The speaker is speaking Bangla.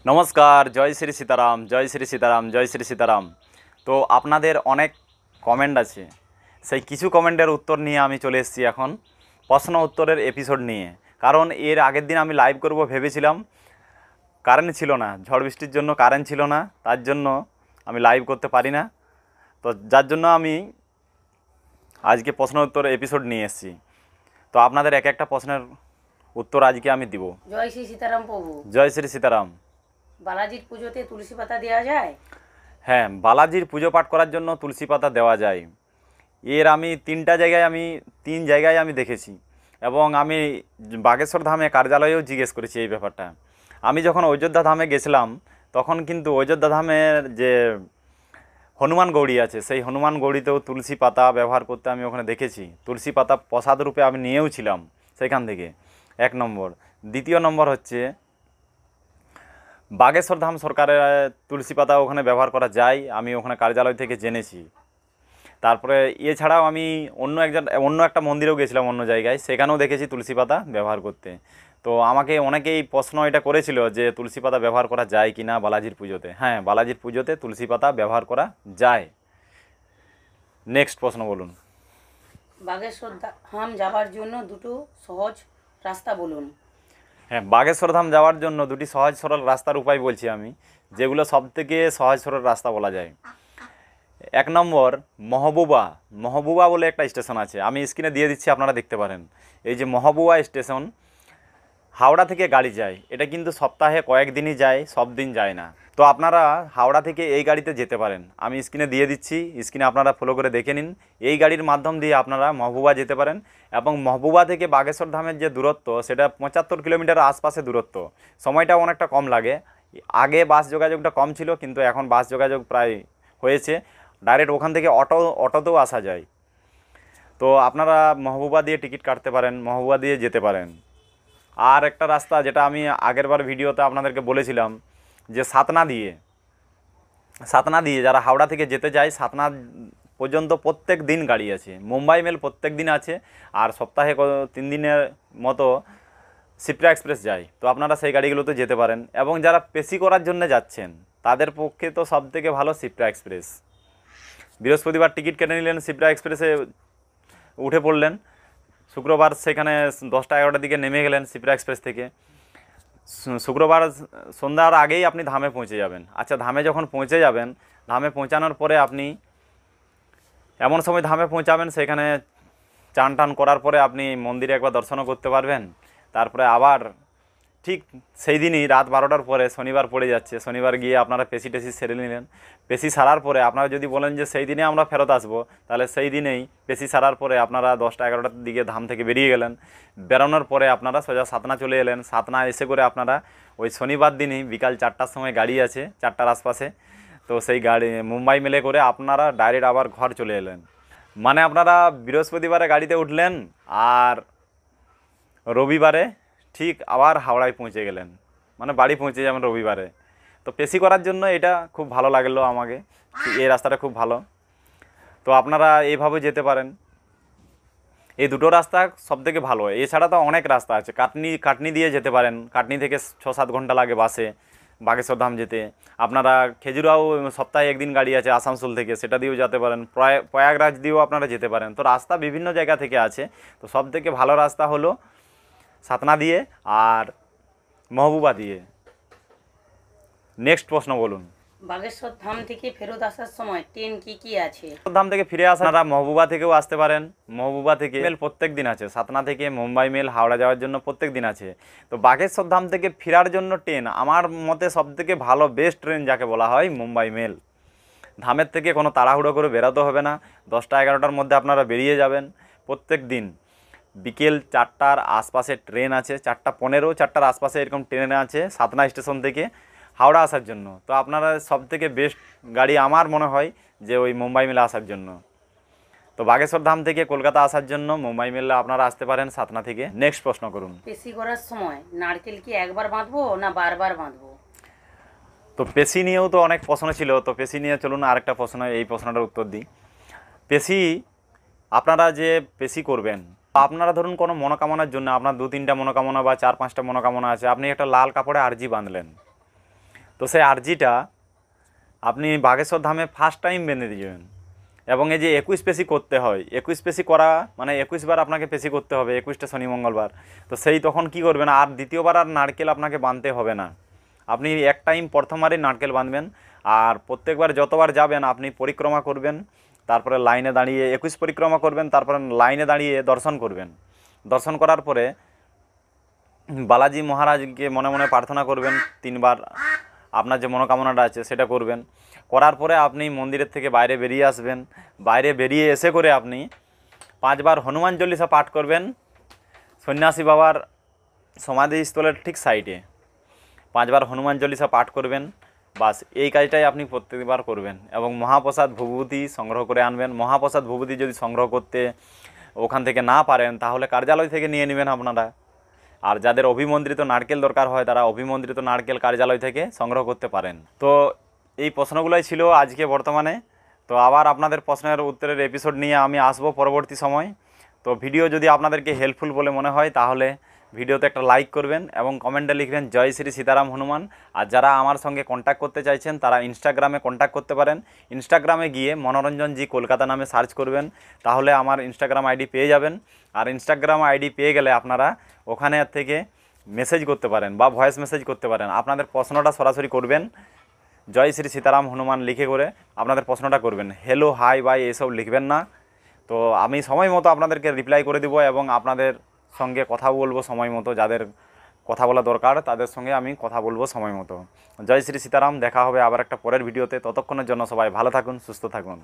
নমস্কার, জয় শ্রী সীতারাম, জয় শ্রী সীতারাম, জয় শ্রী সীতারাম। তো আপনাদের অনেক কমেন্ট আছে, সেই কিছু কমেন্টের উত্তর নিয়ে আমি চলে এসেছি এখন প্রশ্ন উত্তরের এপিসোড নিয়ে। কারণ এর আগের দিন আমি লাইভ করব ভেবেছিলাম, কারেন্ট ছিল না, ঝড় বৃষ্টির জন্য কারেন্ট ছিল না, তার জন্য আমি লাইভ করতে পারি না। তো যার জন্য আমি আজকে প্রশ্ন উত্তর এপিসোড নিয়ে এসেছি। তো আপনাদের এক একটা প্রশ্নের উত্তর আজকে আমি দিব। জয় শ্রী সীতারাম প্রভু। জয় শ্রী সীতারাম। বালাজির পুজোতে তুলসী পাতা দেওয়া যায়? হ্যাঁ, বালাজির পুজো পাঠ করার জন্য তুলসী পাতা দেওয়া যায়। এর আমি তিন জায়গায় আমি দেখেছি, এবং আমি বাগেশ্বর ধামে কার্যালয়েও জিজ্ঞেস করেছি এই ব্যাপারটা। আমি যখন অযোধ্যা ধামে গেছিলাম তখন কিন্তু অযোধ্যা ধামের যে হনুমান গৌড়ি আছে, সেই হনুমান গৌড়িতেও তুলসী পাতা ব্যবহার করতে আমি ওখানে দেখেছি। তুলসী পাতা প্রসাদ রূপে আমি নিয়েও ছিলাম সেখান থেকে, এক নম্বর। দ্বিতীয় নম্বর হচ্ছে বাগেশ্বর ধাম সরকারের তুলসী পাতা ওখানে ব্যবহার করা যায়, আমি ওখানে কার্যালয় থেকে জেনেছি। তারপরে এছাড়াও আমি অন্য একটা মন্দিরেও গেছিলাম, অন্য জায়গায়, সেখানেও দেখেছি তুলসী পাতা ব্যবহার করতে। তো আমাকে অনেকেই প্রশ্ন এটা করেছিল যে তুলসী পাতা ব্যবহার করা যায় কি না বালাজির পুজোতে। হ্যাঁ, বালাজির পুজোতে তুলসী পাতা ব্যবহার করা যায়। নেক্সট প্রশ্ন বলুন। বাগেশ্বর ধাম যাওয়ার জন্য দুটো সহজ রাস্তা বলুন। হ্যাঁ, বাগেশ্বর ধাম যাওয়ার জন্য দুটি সহজ সরল রাস্তার উপায় বলছি আমি, যেগুলো সবথেকে সহজ সরল রাস্তা বলা যায়। এক নম্বর, মহবুবা বলে একটা স্টেশন আছে, আমি স্ক্রিনে দিয়ে দিচ্ছি, আপনারা দেখতে পারেন। এই যে মহবুবা স্টেশন, হাওড়া থেকে গাড়ি যায়। এটা কিন্তু সপ্তাহে কয়েকদিনই যায়, সব দিন যায় না। তো আপনারা হাওড়া থেকে এই গাড়িতে যেতে পারেন, আমি স্ক্রিনে দিয়ে দিচ্ছি, স্ক্রিনে আপনারা ফলো করে দেখে নিন। এই গাড়ির মাধ্যম দিয়ে আপনারা মহবুবা যেতে পারেন। এবং মহবুবা থেকে বাগেশ্বর ধামের যে দূরত্ব, সেটা 75 কিলোমিটার আশপাশে দূরত্ব। সময়টা অনেকটা কম লাগে। আগে বাস যোগাযোগটা কম ছিল, কিন্তু এখন বাস যোগাযোগ প্রায় হয়েছে। ডাইরেক্ট ওখান থেকে অটোতেও আসা যায়। তো আপনারা মহবুবা দিয়ে টিকিট কাটতে পারেন, মহবুবা দিয়ে যেতে পারেন। আর একটা রাস্তা, যেটা আমি আগেরবার ভিডিওতে আপনাদেরকে বলেছিলাম, যে সাতনা দিয়ে যারা হাওড়া থেকে যেতে যায়, সাতনা পর্যন্ত প্রত্যেক দিন গাড়ি আছে। মুম্বাই মেল প্রত্যেক দিন আছে, আর সপ্তাহে 3 দিনের মতো শিপ্রা এক্সপ্রেস যায়। তো আপনারা সেই গাড়িগুলোতে যেতে পারেন। এবং যারা পেশি করার জন্য যাচ্ছেন, তাদের পক্ষে তো সবথেকে ভালো শিপ্রা এক্সপ্রেস। বৃহস্পতিবার টিকিট কেটে নিলেন, শিপ্রা এক্সপ্রেসে উঠে পড়লেন, শুক্রবার সেখানে 10টা-11টার দিকে নেমে গেলেন শিপ্রা এক্সপ্রেস থেকে। শুক্রবার সন্ধ্যার আগেই আপনি ধামে পৌঁছে যাবেন। আচ্ছা, ধামে যখন পৌঁছে যাবেন, ধামে পৌঁছানোর পরে আপনি এমন সময় ধামে পৌঁছাবেন, সেখানে চান টান করার পরে আপনি মন্দিরে একবার দর্শনও করতে পারবেন। তারপরে আবার ঠিক সেই দিনই রাত 12টার পরে, শনিবার পড়ে যাচ্ছে, শনিবার গিয়ে আপনারা পেশি টেশি সেরে নিলেন। পেশি সারার পরে আপনারা যদি বলেন যে সেই দিনে আমরা ফেরত আসবো, তাহলে সেই দিনেই পেশি সারার পরে আপনারা 10টা-11টার দিকে ধাম থেকে বেরিয়ে গেলেন। বেরোনোর পরে আপনারা সোজা সাতনা চলে এলেন। সাতনা এসে করে আপনারা ওই শনিবার দিনই বিকাল 4টার সময় গাড়ি আছে, 4টার আশপাশে, তো সেই গাড়ি মুম্বাই মেলে করে আপনারা ডাইরেক্ট আবার ঘর চলে এলেন। মানে আপনারা বৃহস্পতিবারে গাড়িতে উঠলেন, আর রবিবারে ঠিক আবার হাওড়ায় পৌঁছে গেলেন, মানে বাড়ি পৌঁছে যাবেন রবিবারে। তো পেশি করার জন্য এটা খুব ভালো লাগলো আমাকে, এই রাস্তাটা খুব ভালো। তো আপনারা এইভাবে যেতে পারেন। এই দুটো রাস্তা সবথেকে ভালো। এছাড়া তো অনেক রাস্তা আছে। কাটনি দিয়ে যেতে পারেন, কাটনি থেকে 6-7 ঘন্টা লাগে বাসে বাগেশ্বর ধাম যেতে। আপনারা খেজুরাও সপ্তাহে একদিন গাড়ি আছে আসানসোল থেকে, সেটা দিয়েও যেতে পারেন। প্রয়াগরাজ দিয়েও আপনারা যেতে পারেন। তো রাস্তা বিভিন্ন জায়গা থেকে আছে। তো সবথেকে ভালো রাস্তা হলো সাতনা দিয়ে আর মহবুবা দিয়ে। নেক্সট প্রশ্ন বলুন। বাগেশ্বর ধাম থেকে ফেরত আসার সময় ট্রেন কি আছে? ধাম থেকে ফিরে আপনারা মহবুবা থেকেও আসতে পারেন। মহবুবা থেকে মেল প্রত্যেক দিন আছে। সাতনা থেকে মুম্বাই মেল হাওড়া যাওয়ার জন্য প্রত্যেক দিন আছে। তো বাগেশ্বর ধাম থেকে ফেরার জন্য ট্রেন, আমার মতে সবথেকে ভালো বেস্ট ট্রেন যাকে বলা হয় মুম্বাই মেল। ধামের থেকে কোনো তাড়াহুড়ো করে বেরোতে হবে না, 10টা-11টার মধ্যে আপনারা বেরিয়ে যাবেন। প্রত্যেক দিন বিকেল 4টার আশপাশে ট্রেন আছে, 4টা-15, 4টার আশপাশে এরকম ট্রেন আছে সাতনা স্টেশন থেকে হাওড়া আসার জন্য। তো আপনারা সবথেকে বেস্ট গাড়ি আমার মনে হয় যে ওই মুম্বাই মেলে আসার জন্য। তো বাগেশ্বর ধাম থেকে কলকাতা আসার জন্য মুম্বাই মেলে আপনারা আসতে পারেন সাতনা থেকে। নেক্সট প্রশ্ন করুন। পেশি করার সময় নারকেল কি একবার বাঁধবো না বারবার বাঁধবো? তো পেশি নিয়েও তো অনেক প্রশ্ন ছিল, তো পেশি নিয়ে চলুন আরেকটা প্রশ্ন, এই প্রশ্নটার উত্তর দিই। পেশি, আপনারা যে পেশি করবেন, আপনারা ধরুন কোনো মনোকামনার জন্য, আপনার 2-3টা মনোকামনা বা 4-5টা মনোকামনা আছে, আপনি একটা লাল কাপড়ে আরজি বাঁধলেন। তো সেই আর্জিটা আপনি বাগেশ্বর ধামে ফার্স্ট টাইম বেঁধে দিবেন। এবং এই যে 21 পেশি করতে হয়, 21 পেশি করা মানে 21 বার আপনাকে পেশি করতে হবে, 21টা শনি মঙ্গলবার। তো সেই তখন কি করবেন, আর দ্বিতীয়বার আর নারকেল আপনাকে বাঁধতে হবে না। আপনি এক টাইম প্রথমবারই নারকেল বাঁধবেন, আর প্রত্যেকবার যতবার যাবেন আপনি পরিক্রমা করবেন, তারপরে লাইনে দাঁড়িয়ে 21 পরিক্রমা করবেন, তারপরে লাইনে দাঁড়িয়ে দর্শন করবেন। দর্শন করার পরে বালাজি মহারাজকে মনে মনে প্রার্থনা করবেন 3 বার, আপনার যে মনোকামনাটা আছে সেটা করবেন। করার পরে আপনি মন্দিরের থেকে বাইরে বেরিয়ে আসবেন। বাইরে বেরিয়ে এসে করে আপনি 5 বার হনুমান চল্লিশা পাঠ করবেন সন্ন্যাসী বাবার সমাধিস্থলের ঠিক সাইডে। 5 বার হনুমান চল্লিশা পাঠ করবেন, বাস এই কাজটাই আপনি প্রত্যেকবার করবেন। এবং মহাপ্রসাদ ভূভূতি সংগ্রহ করে আনবেন। মহাপ্রসাদ ভূভূতি যদি সংগ্রহ করতে ওখান থেকে না পারেন তাহলে কার্যালয় থেকে নিয়ে নেবেন আপনারা। আর যাদের অভিমন্ত্রিত নারকেল দরকার হয় তারা অভিমন্ত্রিত নারকেল কার্যালয় থেকে সংগ্রহ করতে পারেন। তো এই প্রশ্নগুলোই ছিল আজকে বর্তমানে। তো আবার আপনাদের প্রশ্নের উত্তরের এপিসোড নিয়ে আমি আসবো পরবর্তী সময়। তো ভিডিও যদি আপনাদেরকে হেল্পফুল বলে মনে হয় তাহলে ভিডিওতে একটা লাইক করবেন এবং কমেন্টে লিখবেন জয় শ্রী সীতারাম হনুমান। আর যারা আমার সঙ্গে কন্ট্যাক্ট করতে চাইছেন তারা ইনস্টাগ্রামে কন্ট্যাক্ট করতে পারেন। ইনস্টাগ্রামে গিয়ে মনোরঞ্জন জি কলকাতা নামে সার্চ করবেন, তাহলে আমার ইনস্টাগ্রাম আইডি পেয়ে যাবেন। আর ইনস্টাগ্রাম আইডি পেয়ে গেলে আপনারা ওখানে থেকে মেসেজ করতে পারেন বা ভয়েস মেসেজ করতে পারেন। আপনাদের প্রশ্নটা সরাসরি করবেন, জয় শ্রী সীতারাম হনুমান লিখে করে আপনাদের প্রশ্নটা করবেন। হ্যালো, হাই, বাই এসব লিখবেন না। তো আমি সময় মতো আপনাদেরকে রিপ্লাই করে দিব এবং আপনাদের সঙ্গে কথা বলবো সময় মতো। যাদের কথা বলা দরকার তাদের সঙ্গে আমি কথা বলবো সময় মতো। জয় শ্রী সীতারাম। দেখা হবে আবার একটা পরের ভিডিওতে। ততক্ষণের জন্য সবাই ভালো থাকুন, সুস্থ থাকুন।